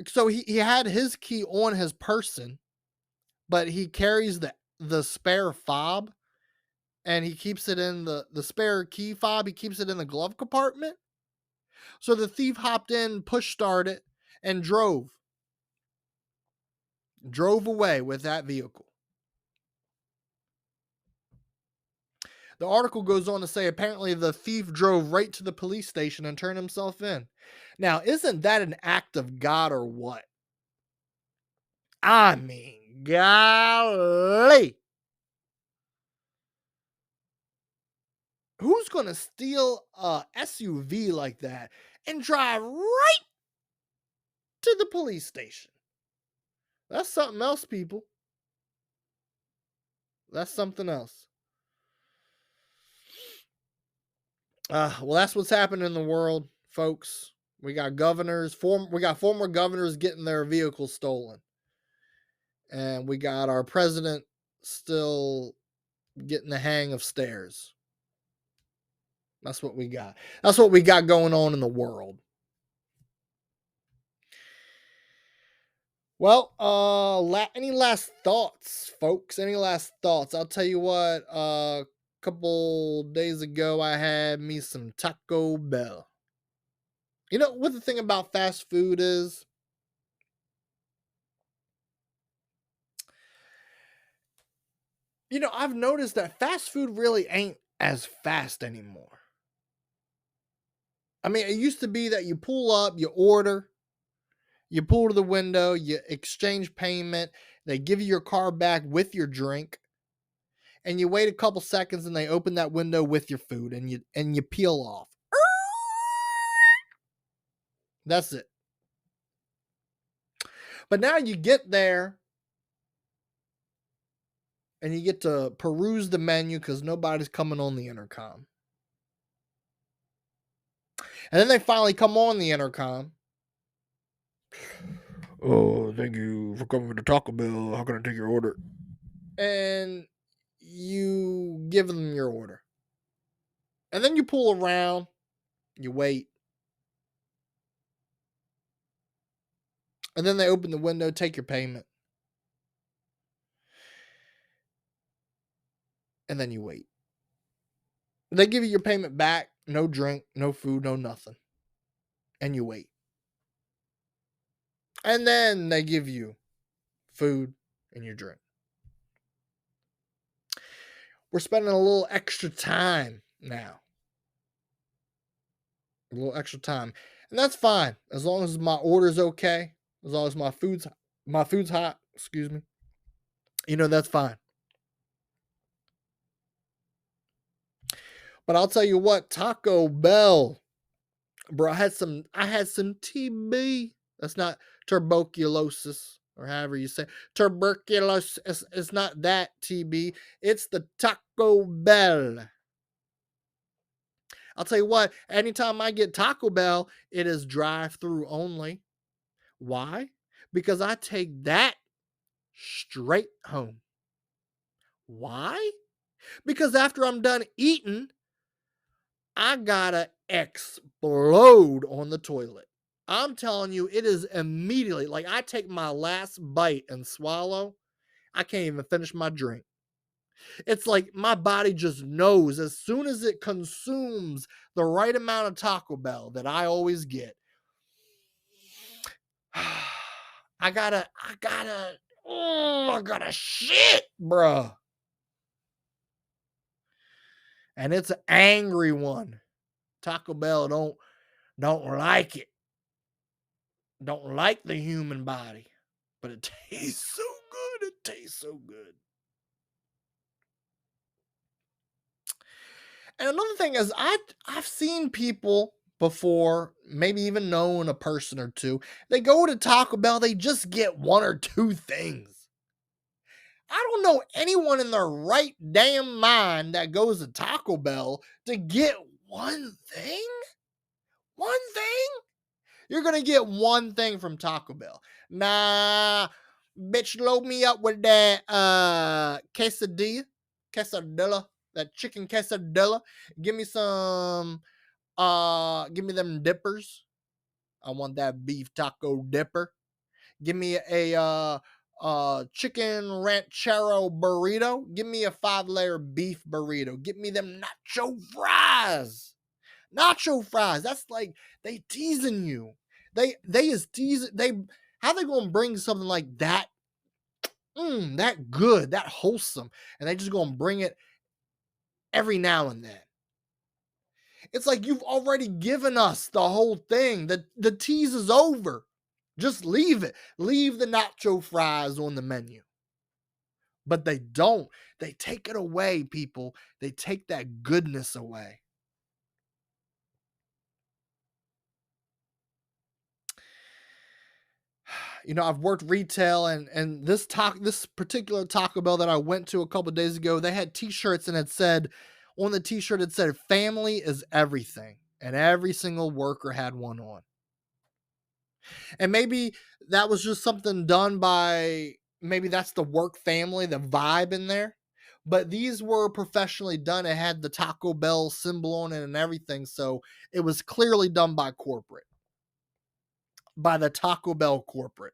so he had his key on his person, but he carries the spare fob, and he keeps it in the spare key fob. He keeps it in the glove compartment. So the thief hopped in, push started, and drove away with that vehicle. The article goes on to say apparently the thief drove right to the police station and turned himself in. Now, isn't that an act of God or what? I mean, golly. Who's going to steal a SUV like that and drive right to the police station? That's something else, people. That's something else. Well, that's what's happening in the world, folks. We got former governors getting their vehicles stolen. And we got our president still getting the hang of stairs. That's what we got. That's what we got going on in the world. Well, any last thoughts, folks? Any last thoughts? I'll tell you what, a couple days ago I had me some Taco Bell. You know what the thing about fast food is? I've noticed that fast food really ain't as fast anymore. I mean, it used to be that you pull up, you order, you pull to the window, you exchange payment, they give you your car back with your drink, and you wait a couple seconds and they open that window with your food and you peel off. That's it. But now you get there and you get to peruse the menu because nobody's coming on the intercom. And then they finally come on the intercom. Oh, thank you for coming to Taco Bell. How can I take your order? And you give them your order. And then you pull around, you wait. And then they open the window, take your payment. And then you wait. They give you your payment back, no drink, no food, no nothing. and you wait. And then they give you food and your drink. We're spending a little extra time now. A little extra time. And that's fine. As long as my order's okay. As long as my food's hot, excuse me. That's fine. But I'll tell you what, Taco Bell, bro, I had some TB. That's not tuberculosis or however you say tuberculosis. It's not that TB. It's the Taco Bell. I'll tell you what, anytime I get Taco Bell, it is drive-through only. Why? Because I take that straight home. Why? Because after I'm done eating, I gotta explode on the toilet. I'm telling you, it is immediately like I take my last bite and swallow. I can't even finish my drink. It's like my body just knows as soon as it consumes the right amount of Taco Bell that I always get. I gotta shit, bruh. And it's an angry one. Taco Bell don't like it. Don't like the human body. But it tastes so good. It tastes so good. And another thing is I've seen people before, maybe even known a person or two. They go to Taco Bell, they just get one or two things. I don't know anyone in their right damn mind that goes to Taco Bell to get one thing. One thing? You're gonna get one thing from Taco Bell. Nah, bitch, load me up with that quesadilla, that chicken quesadilla. Give me give me them dippers. I want that beef taco dipper. Give me a chicken ranchero burrito. Give me a 5-layer beef burrito. Give me them nacho fries. Nacho fries. That's like they teasing you. They is teasing. How they gonna bring something like that? That good, that wholesome, and they just gonna bring it every now and then. It's like you've already given us the whole thing. The tease is over. Just leave it. Leave the nacho fries on the menu. But they don't. They take it away, people. They take that goodness away. I've worked retail, and this particular Taco Bell that I went to a couple days ago, they had t-shirts, and it said on the t-shirt, it said family is everything. And every single worker had one on. And maybe that was just something done by, maybe that's the work family, the vibe in there. But these were professionally done. It had the Taco Bell symbol on it and everything. So it was clearly done by corporate, by the Taco Bell corporate.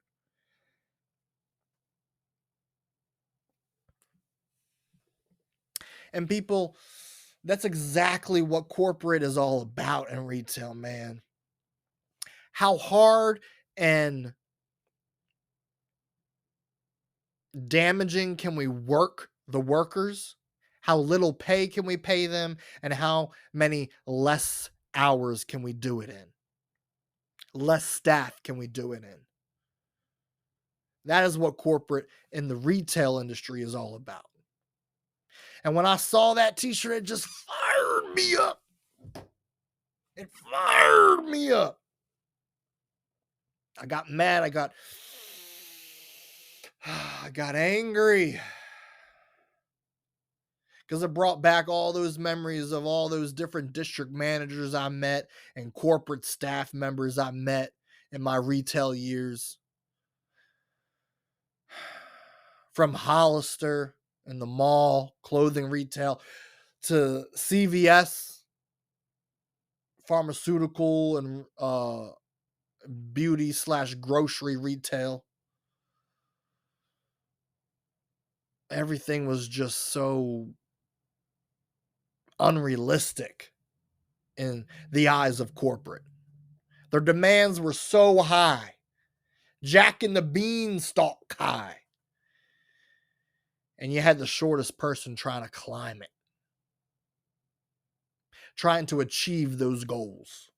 And people, that's exactly what corporate is all about in retail, man. How hard and damaging can we work the workers? How little pay can we pay them? And how many less hours can we do it in? Less staff can we do it in? That is what corporate in the retail industry is all about. And when I saw that t-shirt, it just fired me up. It fired me up. I got mad. I got angry because it brought back all those memories of all those different district managers I met and corporate staff members I met in my retail years. From Hollister in the mall, clothing retail, to CVS, pharmaceutical and beauty/grocery retail. Everything was just so unrealistic in the eyes of corporate. Their demands were so high, Jack and the Beanstalk high. And you had the shortest person trying to climb it, trying to achieve those goals.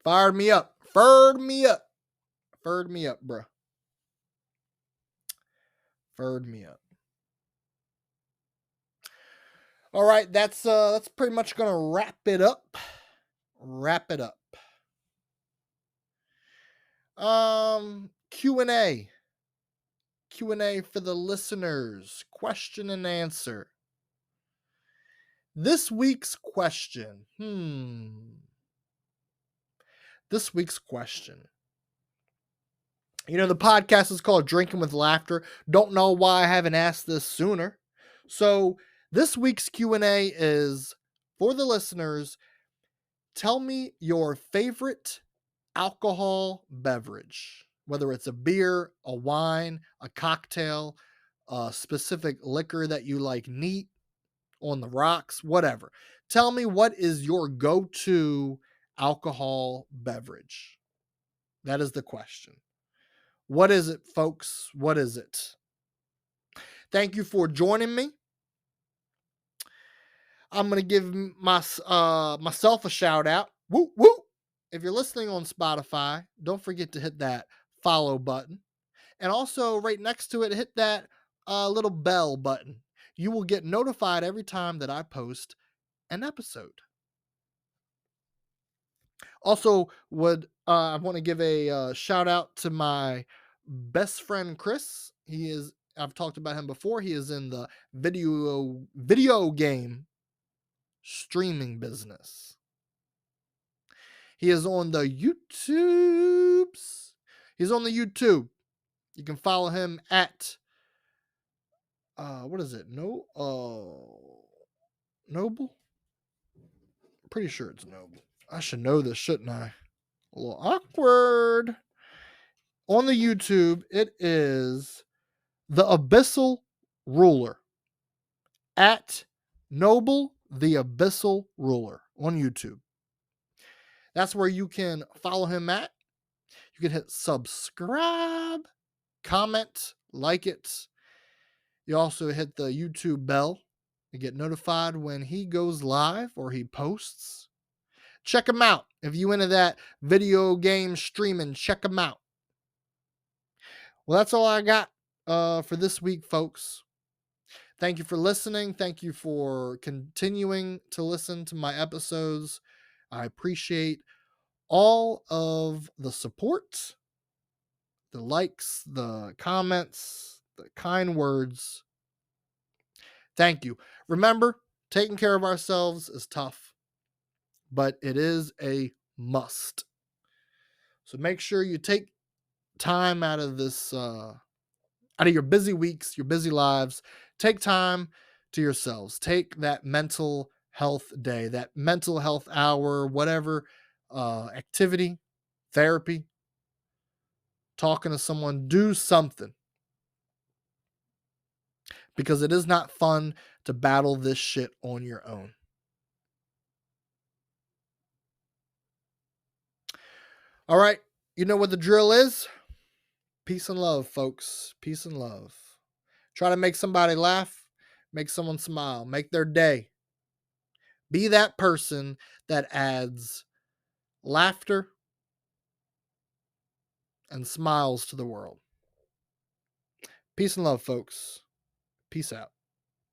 Fired me up. Furred me up. Furred me up, bro. Furred me up. All right, that's pretty much gonna wrap it up. Wrap it up. Q&A. Q&A for the listeners. Question and answer. This week's question. This week's question. You know, the podcast is called Drinking with Laughter. Don't know why I haven't asked this sooner. So this week's Q&A is for the listeners. Tell me your favorite alcohol beverage, whether it's a beer, a wine, a cocktail, a specific liquor that you like neat, on the rocks, whatever. Tell me, what is your go-to alcohol beverage? That is the question. What is it, folks? What is it? Thank you for joining me. I'm going to give myself a shout out. Woo, woo. If you're listening on Spotify, don't forget to hit that follow button. And also right next to it, hit that little bell button. You will get notified every time that I post an episode. Also, I want to give a shout out to my best friend Chris. I've talked about him before. He is in the video game streaming business. He is on the YouTubes. He's on the YouTube. You can follow him at what is it? Noble? Pretty sure it's Noble. I should know this, shouldn't I? A little awkward. On the YouTube, it is the Abyssal Ruler. At Noble the Abyssal Ruler on YouTube. That's where you can follow him at. You can hit subscribe, comment, like it. You also hit the YouTube bell to get notified when he goes live or he posts. Check him out. If you into that video game streaming, check him out. Well, that's all I got for this week, folks. Thank you for listening. Thank you for continuing to listen to my episodes. I appreciate all of the support, the likes, the comments, the kind words. Thank you. Remember, taking care of ourselves is tough, but it is a must. So make sure you take time out of this, out of your busy weeks, your busy lives. Take time to yourselves. Take that mental health day, that mental health hour, whatever activity, therapy, talking to someone. Do something, because it is not fun to battle this shit on your own. All right, you know what the drill is. Peace and love, folks. Peace and love. Try to make somebody laugh, make someone smile, make their day. Be that person that adds laughter and smiles to the world. Peace and love, folks. Peace out.